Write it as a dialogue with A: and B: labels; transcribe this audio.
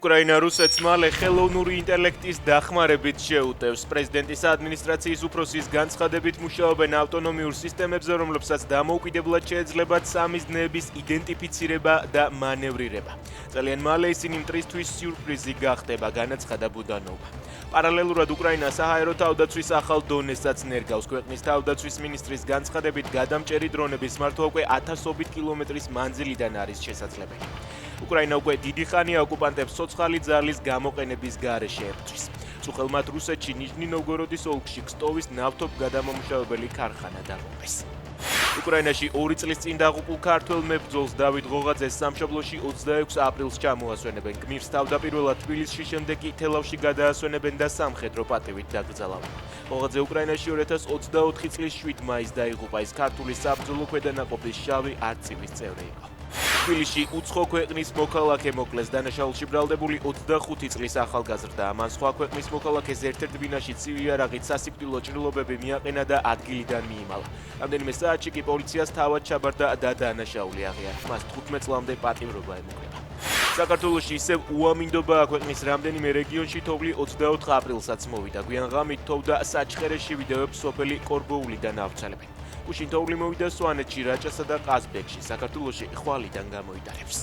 A: უკრაინა რუსეთს მალე ხელოვნური ინტელექტის დახმარებით შეუტევს. პრეზიდენტის ადმინისტრაციის უფროსის განცხადებით მუშაობენ ავტონომიურ სისტემებზე, რომლებსაც დამოუკიდებლად შეეძლებათ სამიზნეების იდენტიფიცირება და მანევრირება. ძალიან მალე ისინი მტრისთვის სიურპრიზი გახდება, განაცხადა ბუდანოვა. პარალელურად უკრაინა საჰაერო თავდაცვის ახალ დონესაც ნერგავს. ქვეყნის თავდაცვის მინისტრის განცხადებით გადამჭერი დრონების მართვა უკვე 1000 კილომეტრის მანძილიდან არის შესაძლებელი. უკრაინა უკვე დიდი ხანია ოკუპანტებს ცოცხალი ძალის გამოყენების გარეშე ებრძვის. წუხელ მათ რუსეთში ნიჟნი-ნოვგოროდის ოლქში ქსტოვის ნავთობგადამამუშავებელი ქარხანა დაღუპეს. უკრაინაში 2 წლის წინ დაღუპულ ქართველ მებრძოლს დავით ღოღაძეს სამშობლოში 26 აპრილს ჩამოასვენებენ. გმირს თავდაპირველად თბილისში, შემდეგ კი თელავში გადაასვენებენ და სამხედრო პატივით დაკრძალავენ. ღოღაძე უკრაინაში 2024 წლის 7 მაისს დაიღუპა. ის ქართული საბრძოლო ქვედანაყოფის შავი არწივის წევრი იყო. თბილისში უცხო ქვეყნის მოქალაქე მოკლეს. დანაშაულში ბრალდებული 25 წლის ახალგაზრდა. მან სხვა ქვეყნის მოქალაქეს ერთ-ერთ ბინაში ცივი არაღით სასიკვდილო ჭრილობები მიაყენა და ადგილიდან მიიმალა. რამდენიმე საათში კი პოლიციას თავად ჩაბარდა და დანაშაული აღიარა. მას 15 წლამდე პატიმრობა ემუქრება. საქართველოში ისევ უამინდობაა. ქვეყნის რამდენიმე რეგიონში თოვლი 24 აპრილსაც მოვიდა. გვიან ღამით თოვდა საჩხერეში ვიდეოებს სოფელი კორბოულიდან ავრცელებენ. გუშინ თოვლი მოვიდა სვანეთში, რაჭასა და ყაზბეგში. საქართველოში ხვალიდან გამოიდარებს.